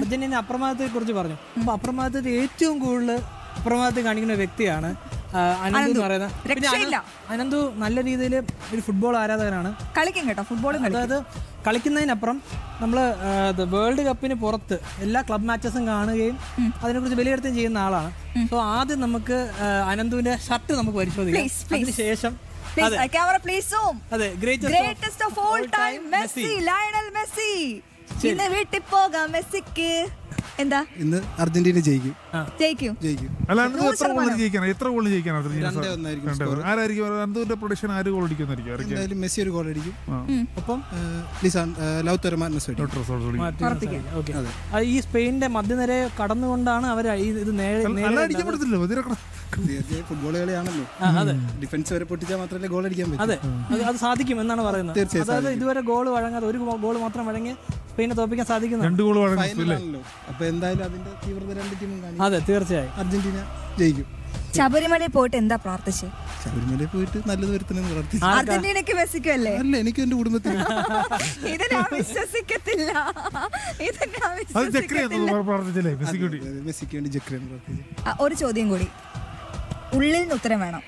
Argentina അപ്രമാദത്തെ കുറിച്ച് പറഞ്ഞു. അപ്പൊ അപ്രമാദത്തിൽ ഏറ്റവും കൂടുതൽ അപ്രമാദത്തിൽ കാണിക്കുന്ന വ്യക്തിയാണ് അനന്തു എന്ന് പറയുന്നത്. പിന്നെ അനന്തു നല്ല രീതിയിൽ ഒരു ഫുട്ബോൾ ആരാധകനാണ്. കളിക്കും കേട്ടോ, ഫുട്ബോളും. അതായത് കളിക്കുന്നതിനപ്പുറം നമ്മൾ വേൾഡ് കപ്പിന് പുറത്ത് എല്ലാ ക്ലബ് മാച്ചസും കാണുകയും അതിനെക്കുറിച്ച് വിലയിരുത്തുകയും ചെയ്യുന്ന ആളാണ്. സോ ആദ്യം നമുക്ക് അനന്തുവിന്റെ ഷർട്ട് നമുക്ക് പരിശോധിക്കാം. അതിനുശേഷം greatest of all time Messi, Lionel Messi. ഇന്ന് വീട്ടിൽ പോകാം മെസ്സിക്ക്. എന്താ ഇന്ന് അർജന്റീന ജയിക്കും. അല്ല എത്ര ഗോൾ ജയിക്കാൻ അനന്തുവിന്റെ പ്രൊഡിക്ഷൻ ആര് ഗോൾ അടിക്കുന്നായിരിക്കും? എന്തായാലും മെസ്സി ഒരു ഗോൾ അടിക്കും. ഒപ്പം ലൗതറോ മാർട്ടിനസ്. ഈ സ്പെയിനിന്റെ മധ്യനിരയെ കടന്നുകൊണ്ടാണ് അവർ ഇത് ഫുട്ബോൾ കളിയാണല്ലോ. ഡിഫൻസ് വരെ പൊട്ടിച്ചാൽ മാത്രമല്ലേ ഗോൾ അടിക്കാൻ പറ്റൂ. അതെ, അത് സാധിക്കും എന്നാണ് പറയുന്നത്. അതായത് ഇതുവരെ ഗോൾ വഴങ്ങാതെ ഒരു ഗോൾ മാത്രം വഴങ്ങി സ്പെയിനെ തോൽപ്പിക്കാൻ സാധിക്കുന്നു. അപ്പൊ എന്തായാലും അതിന്റെ തീവ്രത രണ്ട് ടീമും കാണും. അതെ, തീർച്ചയായും അർജന്റീന ജയിക്കും. ശബരിമലയിൽ പോയിട്ട് എന്താ പ്രാർത്ഥിച്ചത്? ശബരിമലയിൽ പോയിട്ട് നല്ലത് വരുത്തണമെന്ന് പ്രാർത്ഥിച്ചു. അർജന്റീനക്ക് മെസ്സിക്കും അല്ലേ? അല്ല, എനിക്ക് എന്റെ കുടുംബത്തിൽ വിശ്വസിക്കത്തില്ല. മെസ്സിക്ക് വേണ്ടി ജക്രിയാണ് പ്രാർത്ഥിച്ചത്. ഒരു ചോദ്യം കൂടി, ഉള്ളിൽ നിന്ന് ഉത്തരം വേണം.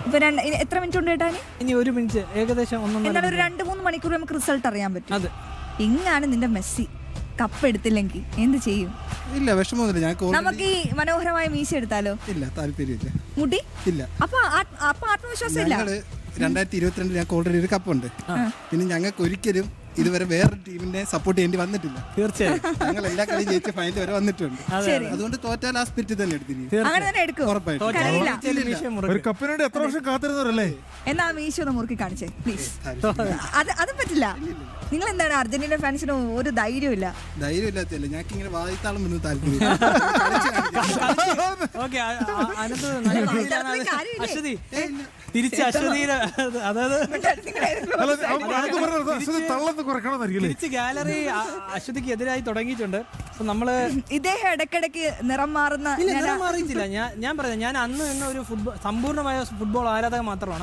ഇപ്പൊ എത്ര മിനിറ്റ് ഉണ്ട് കേട്ടാ? ഇനി 1 മിനിറ്റ്, ഏകദേശം എന്നാൽ ഒരു 2-3 മണിക്കൂർ നമുക്ക് റിസൾട്ട് അറിയാൻ പറ്റും. അതെ. ഇങ്ങാണ് നിന്റെ മെസ്സി കപ്പ് എടുത്തില്ലെങ്കിൽ എന്ത് ചെയ്യും? ഇല്ല, വിഷമമൊന്നുമില്ല. നമുക്ക് ഈ മനോഹരമായ മീശ എടുത്താലോ? ഇല്ല, താല്പര്യമില്ല. മുടി ഇല്ല. അപ്പൊ ആത്മവിശ്വാസം ഇല്ല. 2022 ഞങ്ങൾക്ക് ഓൾറെഡി ഒരു കപ്പുണ്ട്. പിന്നെ ഞങ്ങൾക്ക് ഒരിക്കലും ഇതുവരെ വേറെ ടീമിനെ സപ്പോർട്ട് ചെയ്യേണ്ടി വന്നിട്ടില്ല. തീർച്ചയായും ഞങ്ങൾ എല്ലാ കളിയും ജയിച്ച് ഫൈനൽ വരെ വന്നിട്ടുണ്ട്. അതുകൊണ്ട് തോറ്റാൽ ആ സ്പിരിറ്റ് തന്നെ എടുത്തിരിക്കും. ഒരു കപ്പിന് വേണ്ടി എത്ര വർഷം കാത്തിരുന്നവരല്ലേ? എന്നാ മീശ ഒന്ന് മുറുക്കി കാണിച്ചേ പ്ലീസ്. അത് പറ്റില്ല. നിങ്ങൾ എന്താണ് അർജന്റീന ഫാൻസിന് ഒരു ധൈര്യമില്ല? ധൈര്യമില്ലാത്തല്ല, ഞങ്ങൾക്ക് ഇങ്ങനെ വാദിത്താളം വരുന്ന താല്പര്യം. തിരിച്ച് അശ്വതിയുടെ, അതായത് തിരിച്ച് ഗാലറി അശ്വതിക്ക് എതിരായി തുടങ്ങിയിട്ടുണ്ട്. നമ്മള് ഇദ്ദേഹം ഇടയ്ക്കിടയ്ക്ക് നിറം മാറുന്ന. നിറം മാറിയിട്ടില്ല. ഞാൻ പറയാം, ഞാൻ അന്ന് തന്നെ ഒരു സമ്പൂർണ്ണമായ ഫുട്ബോൾ ആരാധകൻ മാത്രമാണ്.